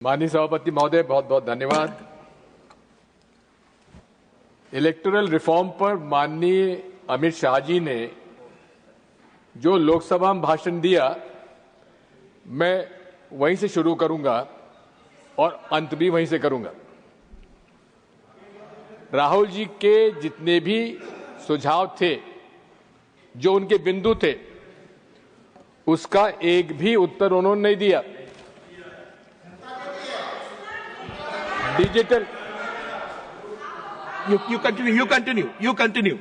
माननीय सभापति महोदय, बहुत बहुत धन्यवाद। इलेक्टोरल रिफॉर्म पर माननीय अमित शाह जी ने जो लोकसभा में भाषण दिया, मैं वहीं से शुरू करूंगा और अंत भी वहीं से करूंगा। राहुल जी के जितने भी सुझाव थे, जो उनके बिंदु थे, उसका एक भी उत्तर उन्होंने नहीं दिया। Digital You continue,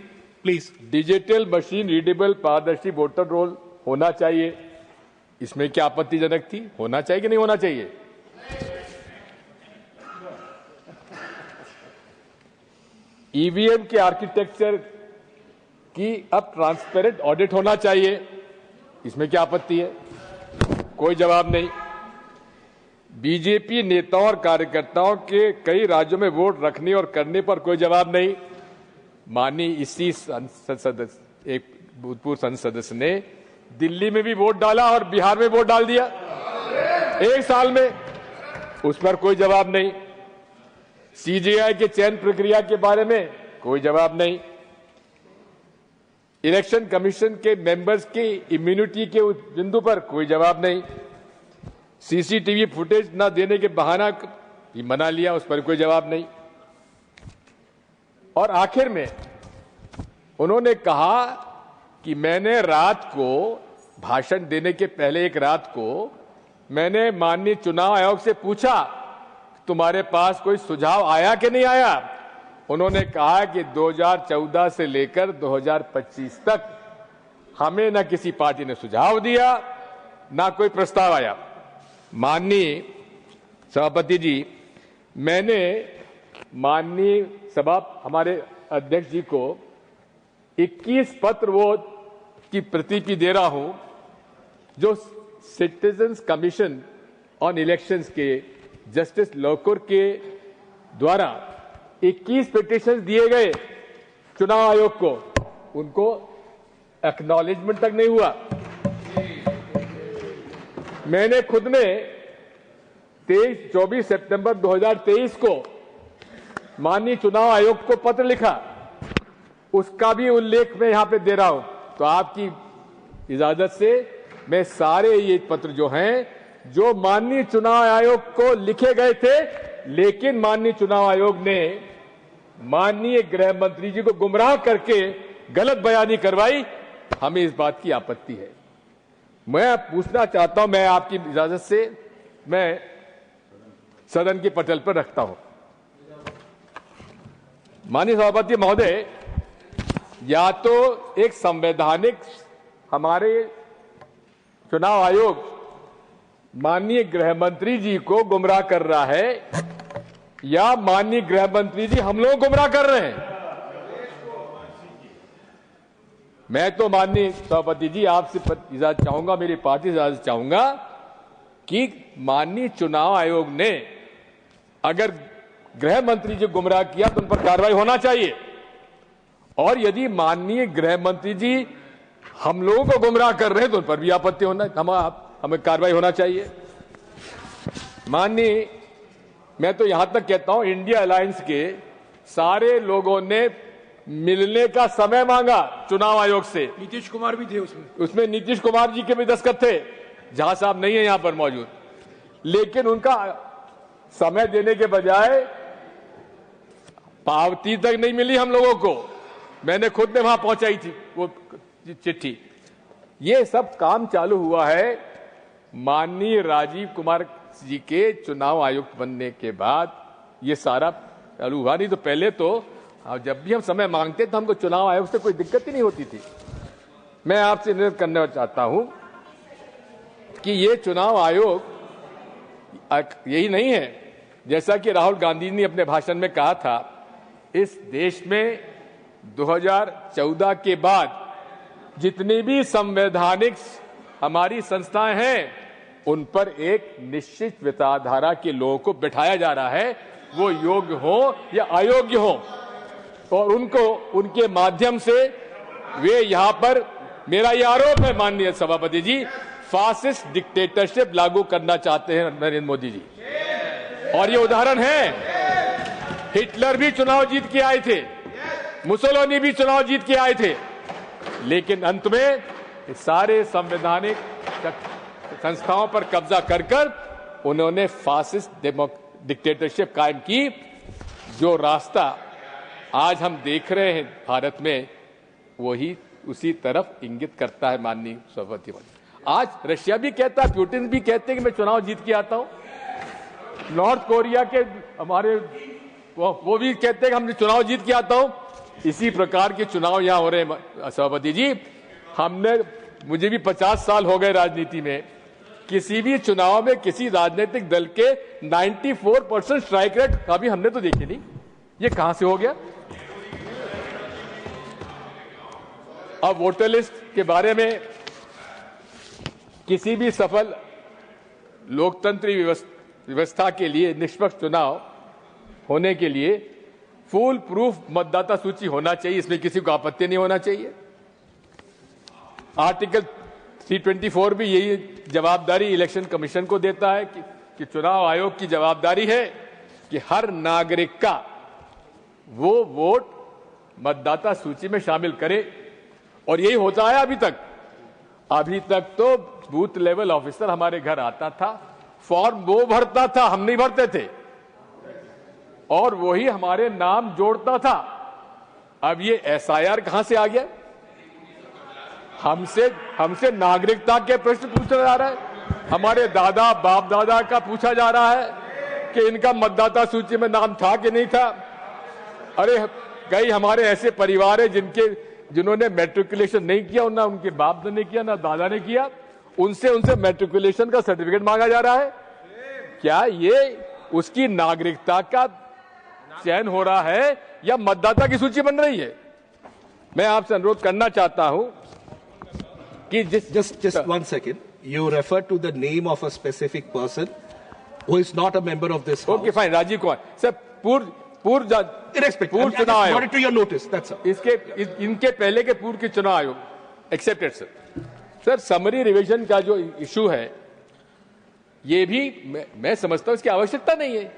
please. Digital machine readable पारदर्शी वोटर रोल होना चाहिए, इसमें क्या आपत्तिजनक थी? होना चाहिए कि नहीं होना चाहिए? ईवीएम के आर्किटेक्चर की अब ट्रांसपेरेंट ऑडिट होना चाहिए, इसमें क्या आपत्ति है? कोई जवाब नहीं। बीजेपी नेताओं और कार्यकर्ताओं के कई राज्यों में वोट रखने और करने पर कोई जवाब नहीं। माननीय इसी संसद सदस्य, एक भूतपूर्व संसद सदस्य ने दिल्ली में भी वोट डाला और बिहार में वोट डाल दिया एक साल में, उस पर कोई जवाब नहीं। सीजेआई के चयन प्रक्रिया के बारे में कोई जवाब नहीं। इलेक्शन कमीशन के मेंबर्स की इम्यूनिटी के उस बिंदु पर कोई जवाब नहीं। सीसीटीवी फुटेज न देने के बहाना भी मना लिया, उस पर कोई जवाब नहीं। और आखिर में उन्होंने कहा कि मैंने रात को भाषण देने के पहले एक रात को मैंने माननीय चुनाव आयोग से पूछा, तुम्हारे पास कोई सुझाव आया कि नहीं आया? उन्होंने कहा कि 2014 से लेकर 2025 तक हमें न किसी पार्टी ने सुझाव दिया, न कोई प्रस्ताव आया। माननीय सभापति जी, मैंने माननीय हमारे अध्यक्ष जी को 21 पत्र वो की प्रति दे रहा हूं, जो सिटीजन्स कमीशन ऑन इलेक्शंस के जस्टिस लोकुर के द्वारा 21 पिटीशन दिए गए चुनाव आयोग को, उनको एक्नॉलेजमेंट तक नहीं हुआ। मैंने खुद ने 24 सितंबर 2023 को माननीय चुनाव आयोग को पत्र लिखा, उसका भी उल्लेख मैं यहां पे दे रहा हूं। तो आपकी इजाजत से मैं सारे ये पत्र जो हैं, जो माननीय चुनाव आयोग को लिखे गए थे, लेकिन माननीय चुनाव आयोग ने माननीय गृह मंत्री जी को गुमराह करके गलत बयानी करवाई, हमें इस बात की आपत्ति है। मैं पूछना चाहता हूं, मैं आपकी इजाजत से मैं सदन के पटल पर रखता हूं। माननीय सभापति महोदय, या तो एक संवैधानिक हमारे चुनाव आयोग माननीय गृह मंत्री जी को गुमराह कर रहा है, या माननीय गृह मंत्री जी हम लोग गुमराह कर रहे हैं। मैं तो माननीय सभापति जी आपसे इजाजत चाहूंगा, मेरी पार्टी से इजाजत चाहूंगा कि माननीय चुनाव आयोग ने अगर गृह मंत्री जी गुमराह किया तो उन पर कार्रवाई होना चाहिए, और यदि माननीय गृह मंत्री जी हम लोगों को गुमराह कर रहे हैं तो उन पर भी आपत्ति होना, हमें कार्रवाई होना चाहिए। माननीय, मैं तो यहां तक कहता हूं, इंडिया अलायंस के सारे लोगों ने मिलने का समय मांगा चुनाव आयोग से। नीतीश कुमार भी थे उसमें नीतीश कुमार जी के भी दस्तखत थे, जहां साहब नहीं है यहां पर मौजूद, लेकिन उनका समय देने के बजाय पावती तक नहीं मिली हम लोगों को। मैंने खुद ने वहां पहुंचाई थी वो चिट्ठी। ये सब काम चालू हुआ है माननीय राजीव कुमार जी के चुनाव आयुक्त बनने के बाद, ये सारा चालू हुआ। नहीं तो पहले तो जब भी हम समय मांगते तो हमको चुनाव आयोग से कोई दिक्कत ही नहीं होती थी। मैं आपसे निवेदन करना चाहता हूं कि ये चुनाव आयोग यही नहीं है, जैसा कि राहुल गांधी ने अपने भाषण में कहा था, इस देश में 2014 के बाद जितनी भी संवैधानिक हमारी संस्थाएं हैं, उन पर एक निश्चित विचारधारा के लोगों को बिठाया जा रहा है, वो योग्य हो या अयोग्य हो, और उनको उनके माध्यम से वे यहां पर, मेरा यह आरोप है माननीय सभापति जी, फासिस्ट डिक्टेटरशिप लागू करना चाहते हैं नरेंद्र मोदी जी। और ये उदाहरण है, हिटलर भी चुनाव जीत के आए थे, मुसोलिनी भी चुनाव जीत के आए थे, लेकिन अंत में सारे संवैधानिक संस्थाओं पर कब्जा कर कर उन्होंने फासिस्ट डिक्टेटरशिप कायम की। जो रास्ता आज हम देख रहे हैं भारत में, वही उसी तरफ इंगित करता है माननीय सभापति। आज रशिया भी कहता है, पुतिन भी कहते हैं कि मैं चुनाव जीत के आता हूं। नॉर्थ कोरिया के हमारे वो भी कहते हैं कि हमने चुनाव जीत के आता हूं। इसी प्रकार के चुनाव यहां हो रहे हैं सभापति जी। मुझे भी 50 साल हो गए राजनीति में। किसी भी चुनाव में किसी राजनीतिक दल के 94% स्ट्राइक रेट कभी हमने तो देखी नहीं। ये कहां से हो गया? अब वोटर लिस्ट के बारे में किसी भी सफल लोकतंत्री व्यवस्था के लिए, निष्पक्ष चुनाव होने के लिए फुल प्रूफ मतदाता सूची होना चाहिए। इसमें किसी को आपत्ति नहीं होना चाहिए। आर्टिकल 324 भी यही जवाबदारी इलेक्शन कमीशन को देता है कि चुनाव आयोग की जवाबदारी है कि हर नागरिक का वो वोट मतदाता सूची में शामिल करे। और यही होता है अभी तक। अभी तक तो बूथ लेवल ऑफिसर हमारे घर आता था, फॉर्म वो भरता था, हम नहीं भरते थे, और वही हमारे नाम जोड़ता था। अब ये एसआईआर कहां से आ गया? हमसे नागरिकता के प्रश्न पूछा जा रहा है। हमारे दादा बाप दादा का पूछा जा रहा है कि इनका मतदाता सूची में नाम था कि नहीं था। अरे कई हमारे ऐसे परिवार है जिन्होंने मैट्रिकुलेशन नहीं किया, ना उनके बाप ने किया ना दादा ने किया, उनसे मैट्रिकुलेशन का सर्टिफिकेट मांगा जा रहा है। क्या ये उसकी नागरिकता का चयन हो रहा है या मतदाता की सूची बन रही है? मैं आपसे अनुरोध करना चाहता हूं कि just 1 second. You refer to the name of a specific person who is not a member of this house. Okay, fine. Rajiv Kumar sir, पूर्व चुनाव आयोग, to your notice. That's all. इनके पहले के पूर्व के चुनाव आयोग एक्सेप्टेड सर। समरी रिवीजन का जो इशू है, ये भी मैं समझता हूं इसकी आवश्यकता नहीं है।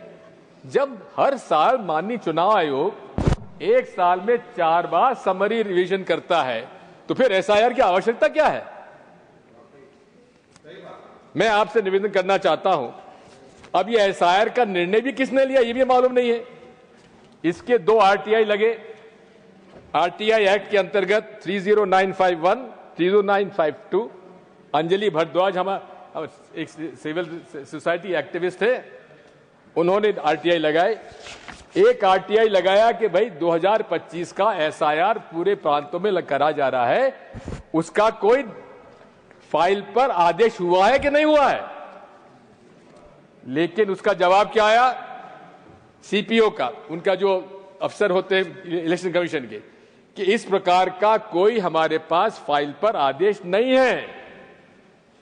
जब हर साल माननीय चुनाव आयोग एक साल में 4 बार समरी रिवीजन करता है, तो फिर एसआईआर की आवश्यकता क्या है? मैं आपसे निवेदन करना चाहता हूं, अब ये एसआईआर का निर्णय भी किसने लिया ये भी मालूम नहीं है। इसके 2 आरटीआई लगे। आरटीआई एक्ट के अंतर्गत 30951, 30952। अंजलि भारद्वाज हमारा एक सिविल सोसाइटी एक्टिविस्ट है, उन्होंने आरटीआई लगाए। एक आरटीआई लगाया कि भाई 2025 का एसआईआर पूरे प्रांतों में करा जा रहा है, उसका कोई फाइल पर आदेश हुआ है कि नहीं हुआ है। लेकिन उसका जवाब क्या आया सीपीओ का, उनका जो अफसर होते हैं इलेक्शन कमीशन के, कि इस प्रकार का कोई हमारे पास फाइल पर आदेश नहीं है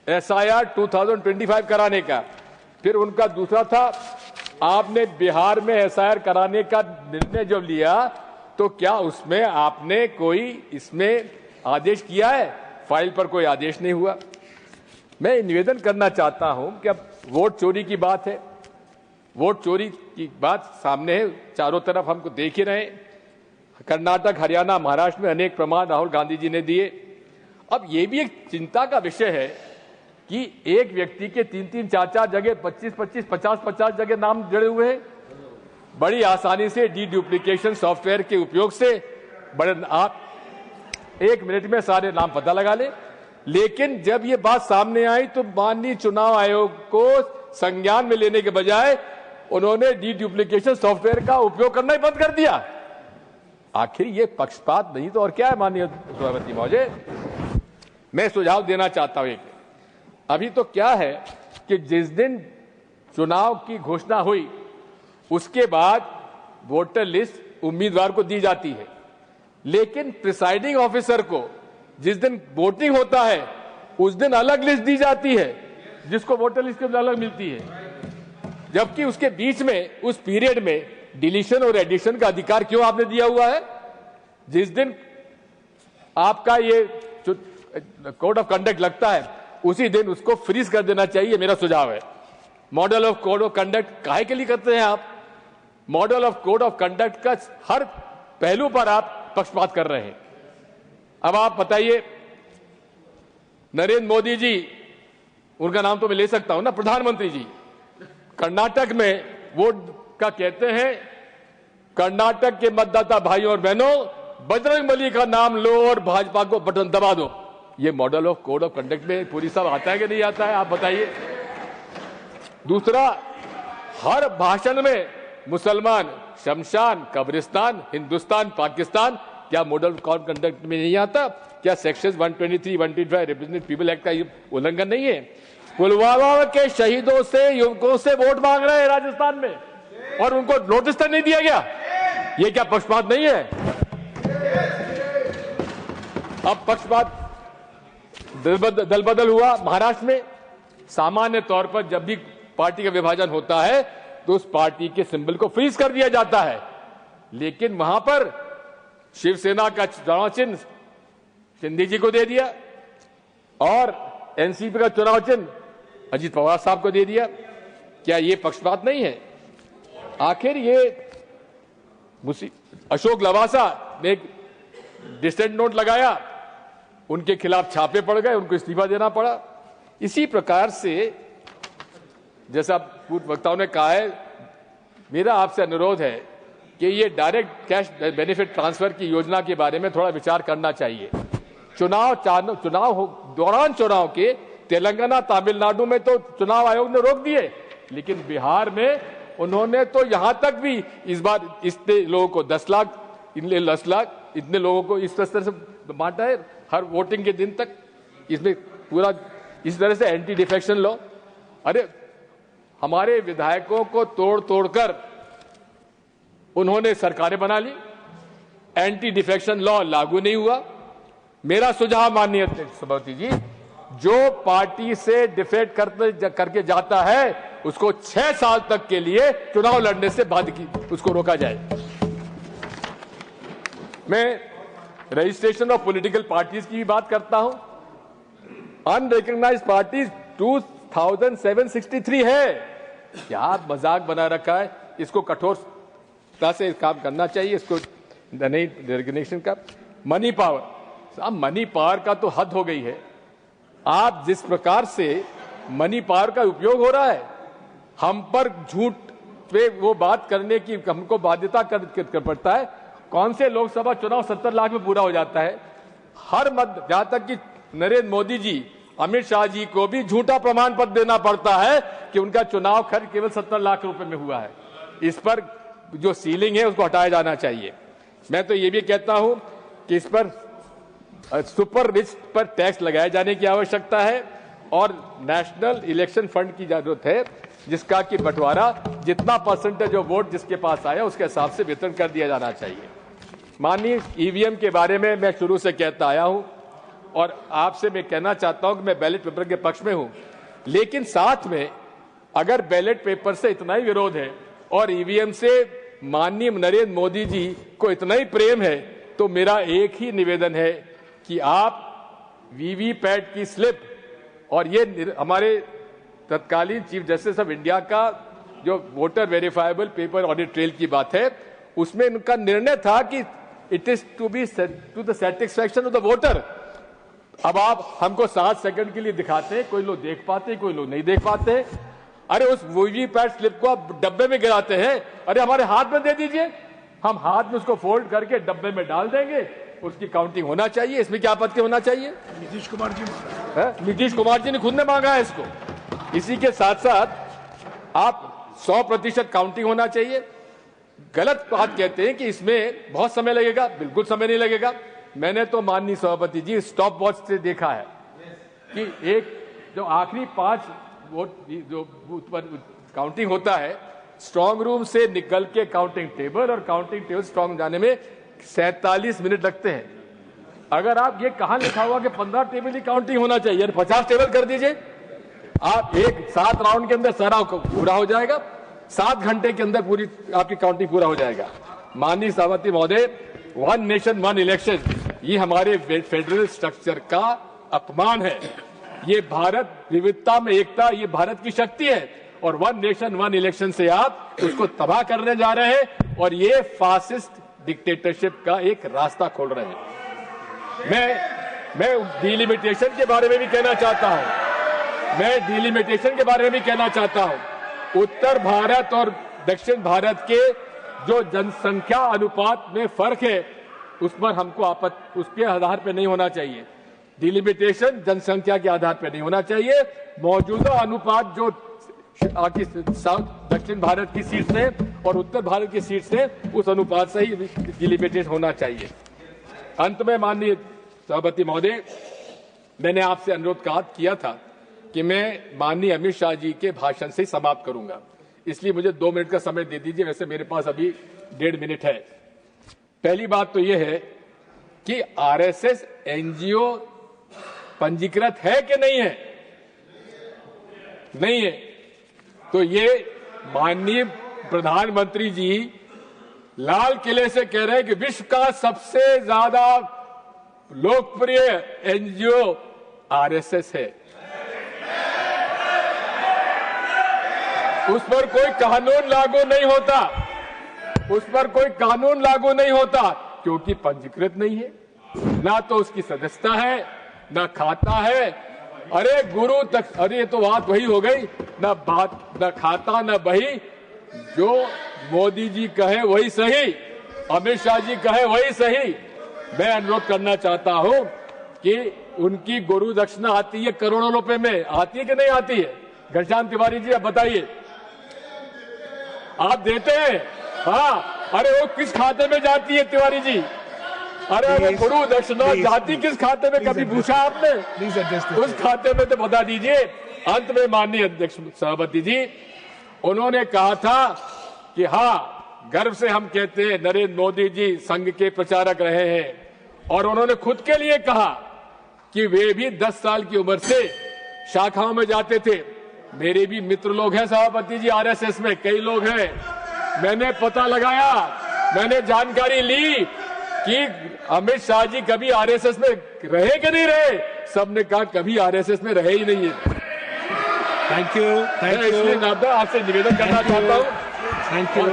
एसआईआर 2025 कराने का। फिर उनका दूसरा था, आपने बिहार में एसआईआर कराने का निर्णय जब लिया तो क्या उसमें आपने कोई इसमें आदेश किया है? फाइल पर कोई आदेश नहीं हुआ। मैं निवेदन करना चाहता हूं कि अब वोट चोरी की बात है, वोट चोरी की बात सामने है, चारों तरफ हमको देख ही रहे। कर्नाटक, हरियाणा, महाराष्ट्र में अनेक प्रमाण राहुल गांधी जी ने दिए। अब ये भी एक चिंता का विषय है कि एक व्यक्ति के 3-3, 4-4 जगह 25-25, 50-50 जगह नाम जुड़े हुए हैं। बड़ी आसानी से डुप्लीकेशन सॉफ्टवेयर के उपयोग से आप 1 मिनट में सारे नाम पता लगा ले। लेकिन जब ये बात सामने आई तो माननीय चुनाव आयोग को संज्ञान में लेने के बजाय उन्होंने डुप्लीकेशन सॉफ्टवेयर का उपयोग करना ही बंद कर दिया। आखिर ये पक्षपात नहीं तो और क्या है? माननीय सभापति महोदय, मैं सुझाव देना चाहता हूं। अभी तो क्या है कि जिस दिन चुनाव की घोषणा हुई उसके बाद वोटर लिस्ट उम्मीदवार को दी जाती है, लेकिन प्रिसाइडिंग ऑफिसर को जिस दिन वोटिंग होता है उस दिन अलग लिस्ट दी जाती है, जिसको वोटर लिस्ट के अलग मिलती है। जबकि उसके बीच में उस पीरियड में डिलीशन और एडिशन का अधिकार क्यों आपने दिया हुआ है? जिस दिन आपका ये कोड ऑफ कंडक्ट लगता है उसी दिन उसको फ्रीज कर देना चाहिए, मेरा सुझाव है। Model of code of conduct काहे के लिए करते हैं आप? Model of code of conduct का हर पहलू पर आप पक्षपात कर रहे हैं। अब आप बताइए, नरेंद्र मोदी जी, उनका नाम तो मैं ले सकता हूं ना, प्रधानमंत्री जी, कर्नाटक में वोट का कहते हैं, कर्नाटक के मतदाता भाइयों और बहनों, बजरंगबली का नाम लो और भाजपा को बटन दबा दो। ये model of code of conduct में पूरी सब आता है कि नहीं आता है? आप बताइए। दूसरा, हर भाषण में मुसलमान, शमशान, कब्रिस्तान, हिंदुस्तान, पाकिस्तान, क्या मॉडल कोड कंडक्ट में नहीं आता? क्या सेक्शन 123, 125 रिप्रेजेंटेटिव पीपल एक्ट का उल्लंघन नहीं है? पुलवामा के शहीदों से, युवकों से वोट मांग रहे हैं राजस्थान में और उनको नोटिस तक नहीं दिया गया। ये क्या पक्षपात नहीं है? अब पक्षपात दल बदल हुआ महाराष्ट्र में। सामान्य तौर पर जब भी पार्टी का विभाजन होता है तो उस पार्टी के सिंबल को फ्रीज कर दिया जाता है, लेकिन वहां पर शिवसेना का चुनाव चिन्ह शिंदे जी को दे दिया और एनसीपी का चुनाव चिन्ह अजीत पवार साहब को दे दिया। क्या ये पक्षपात नहीं है? आखिर ये अशोक लवासा ने एक डिसेंट नोट लगाया, उनके खिलाफ छापे पड़ गए, उनको इस्तीफा देना पड़ा। इसी प्रकार से जैसा पूर्व वक्ताओं ने कहा है, मेरा आपसे अनुरोध है कि ये डायरेक्ट कैश बेनिफिट ट्रांसफर की योजना के बारे में थोड़ा विचार करना चाहिए। दौरान चुनाव के तेलंगाना, तमिलनाडु में तो चुनाव आयोग ने रोक दिए, लेकिन बिहार में उन्होंने तो यहां तक भी इस बार इतने लोगों को 10 लाख, इतने 10 लाख, इतने लोगों को इस तरह से बांटा है हर वोटिंग के दिन तक। इसमें पूरा इस तरह से एंटी डिफेक्शन लॉ, अरे हमारे विधायकों को तोड़ तोड़कर उन्होंने सरकारें बना ली, एंटी डिफेक्शन लॉ लागू नहीं हुआ। मेरा सुझाव माननीय सभापति जी, जो पार्टी से डिफेक्ट करके जाता है उसको 6 साल तक के लिए चुनाव लड़ने से बाध्य की उसको रोका जाए। मैं रजिस्ट्रेशन ऑफ पॉलिटिकल पार्टीज की भी बात करता हूं। अनरिकॉग्नाइज्ड पार्टीज 2763 है। क्या मजाक बना रखा है? इसको कठोरता से काम करना चाहिए, इसको नहीं रिकॉग्निशन का। मनी पावर, अब मनी पावर का तो हद हो गई है। आप जिस प्रकार से मनी पावर का उपयोग हो रहा है, हम पर झूठ पे वो बात करने की हमको बाध्यता कर पड़ता है। कौन से लोकसभा चुनाव 70 लाख में पूरा हो जाता है? हर मत, जहां तक कि नरेंद्र मोदी जी, अमित शाह जी को भी झूठा प्रमाण पत्र देना पड़ता है कि उनका चुनाव खर्च केवल 70 लाख रुपए में हुआ है। इस पर जो सीलिंग है उसको हटाया जाना चाहिए। मैं तो ये भी कहता हूं कि इस पर सुपर रिच पर टैक्स लगाए जाने की आवश्यकता है और नेशनल इलेक्शन फंड की जरूरत है, जिसका कि बंटवारा जितना परसेंटेज ऑफ वोट जिसके पास आया उसके हिसाब से वितरण कर दिया जाना चाहिए। माननीय ईवीएम के बारे में मैं शुरू से कहता आया हूं और आपसे मैं कहना चाहता हूं कि मैं बैलेट पेपर के पक्ष में हूं, लेकिन साथ में अगर बैलेट पेपर से इतना ही विरोध है और ईवीएम से माननीय नरेंद्र मोदी जी को इतना ही प्रेम है, तो मेरा एक ही निवेदन है कि आप वीवीपैट की स्लिप और ये हमारे तत्कालीन चीफ जस्टिस ऑफ इंडिया का जो voter verifiable paper audit trail की बात है, उसमें उनका निर्णय था कि it is to be to the satisfaction of the voter. अब आप हमको 7 सेकंड के लिए दिखाते हैं, कोई लोग देख पाते हैं, कोई लोग नहीं देख पाते हैं। अरे उस वीवीपैट स्लिप को आप डब्बे में गिराते हैं, अरे हमारे हाथ में दे दीजिए, हम हाथ में उसको फोल्ड करके डब्बे में डाल देंगे, उसकी काउंटिंग होना चाहिए। इसमें क्या आपत्ति होना चाहिए? नीतीश कुमार जी ने खुद ने मांगा है इसको। इसी के साथ साथ आप 100% काउंटिंग होना चाहिए। गलत बात कहते हैं कि इसमें बहुत समय लगेगा, बिल्कुल समय नहीं लगेगा। मैंने तो माननीय सभापति जी स्टॉप वॉच से देखा है कि एक जो आखिरी 5 वोट जो बूथ पर काउंटिंग होता है, स्ट्रांग रूम से निकल के काउंटिंग टेबल और काउंटिंग टेबल स्ट्रांग जाने में 47 मिनट लगते हैं। अगर आप ये कहां लिखा हुआ कि 15 टेबल की काउंटिंग होना चाहिए, 50 टेबल कर दीजिए। आप 7 राउंड के अंदर सारा पूरा हो जाएगा, 7 घंटे के अंदर पूरी आपकी काउंटिंग पूरा हो जाएगा। माननीय सभापति महोदय, 1 नेशन 1 इलेक्शन, ये हमारे फेडरल स्ट्रक्चर का अपमान है। ये भारत विविधता में एकता, ये भारत की शक्ति है और वन नेशन वन इलेक्शन से आप उसको तबाह करने जा रहे हैं और ये फासिस्ट डिक्टेटरशिप का एक रास्ता खोल रहे हैं। मैं डिलिमिटेशन के बारे में भी कहना चाहता हूं। उत्तर भारत और दक्षिण भारत के जो जनसंख्या अनुपात में फर्क है उस पर हमको उसके आधार पर नहीं होना चाहिए। डिलिमिटेशन जनसंख्या के आधार पर नहीं होना चाहिए। मौजूदा अनुपात जो दक्षिण भारत की सीट से और उत्तर भारत की सीट से उस अनुपात से ही डिलिमिटेशन होना चाहिए। अंत में माननीय सभापति महोदय, मैंने आपसे अनुरोध किया था कि मैं माननीय अमित शाह जी के भाषण से समाप्त करूंगा, इसलिए मुझे 2 मिनट का समय दे दीजिए। वैसे मेरे पास अभी 1.5 मिनट है। पहली बात तो यह है कि आरएसएस एनजीओ पंजीकृत है कि नहीं है? नहीं है। तो ये माननीय प्रधानमंत्री जी लाल किले से कह रहे हैं कि विश्व का सबसे ज्यादा लोकप्रिय एनजीओ आरएसएस है। उस पर कोई कानून लागू नहीं होता क्योंकि पंजीकृत नहीं है, ना तो उसकी सदस्यता है, ना खाता है। अरे गुरु तक, अरे ये तो बात वही हो गई, ना खाता ना बही। जो मोदी जी कहे वही सही, अमित शाह जी कहे वही सही। मैं अनुरोध करना चाहता हूं कि उनकी गुरु दक्षिणा आती है करोड़ों रुपए में, आती है कि नहीं आती है? घनश्याम तिवारी जी आप बताइए, आप देते हैं? हाँ। अरे वो किस खाते में जाती है तिवारी जी? अरे वो गुरु दक्षिणा जाती किस खाते में, कभी पूछा आपने? उस खाते में तो बता दीजिए। अंत में माननीय अध्यक्ष सभापति जी, उन्होंने कहा था कि हाँ, गर्व से हम कहते हैं नरेंद्र मोदी जी संघ के प्रचारक रहे हैं, और उन्होंने खुद के लिए कहा कि वे भी 10 साल की उम्र से शाखाओं में जाते थे। मेरे भी मित्र लोग हैं सभापति जी, आरएसएस में कई लोग हैं। मैंने पता लगाया, मैंने जानकारी ली कि अमित शाह जी कभी आरएसएस में रहे कि नहीं रहे। सबने कहा कभी आरएसएस में रहे ही नहीं है। Thank you. इसलिए नादा आपसे निवेदन करना चाहता हूँ। थैंक यू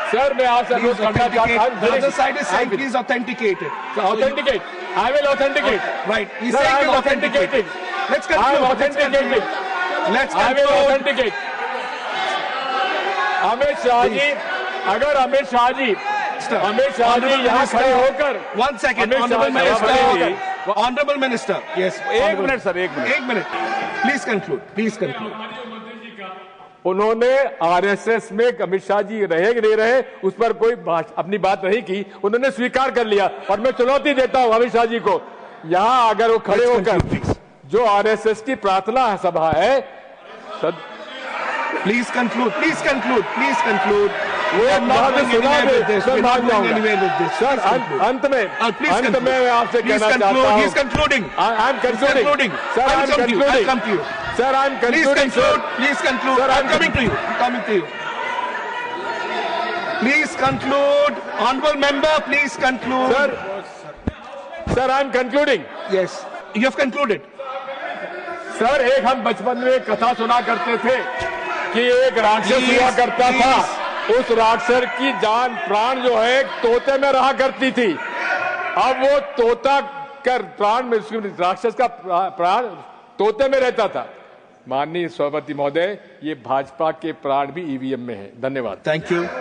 सर, मैं आपसे अनुरोध करना चाहता हूँ। The other side is saying please authenticate it. Authenticate. I will authenticate. Right. He's Sir, saying I am he'll authenticating. Let's I am conclude. authenticating. Let's I will conclude. authenticate. Amit Shah ji, अगर अमित शाह जी यहाँ खड़े होकर, One second, Honorable Minister. Yes. एक minute sir, एक minute. Please conclude. उन्होंने RSS में अमित शाह जी रहे कि नहीं रहे उस पर कोई अपनी बात नहीं की, उन्होंने स्वीकार कर लिया। और मैं चुनौती देता हूं अमित शाह जी को, यहां अगर वो खड़े होकर जो आरएसएस की प्रार्थना सभा है, Please conclude. वो सर, अंत में मैं आपसे कहना चाहता हूं। He's concluding. I'm concluding. Sir, I'm concluding. I'll come to you. Sir, I'm concluding. Please conclude. Sir, I'm coming to you. Please conclude. Honorable member, please conclude. Sir, I'm concluding. Yes. You have concluded. Sir, एक हम बचपन में कथा सुना करते थे कि एक राक्षस हुआ करता था, उस राक्षस की जान प्राण जो है तोते में रहा करती थी। अब वो तोता कर प्राण में, राक्षस का प्राण तोते में रहता था। माननीय सभापति महोदय, ये भाजपा के प्राण भी ईवीएम में है। धन्यवाद। Thank you.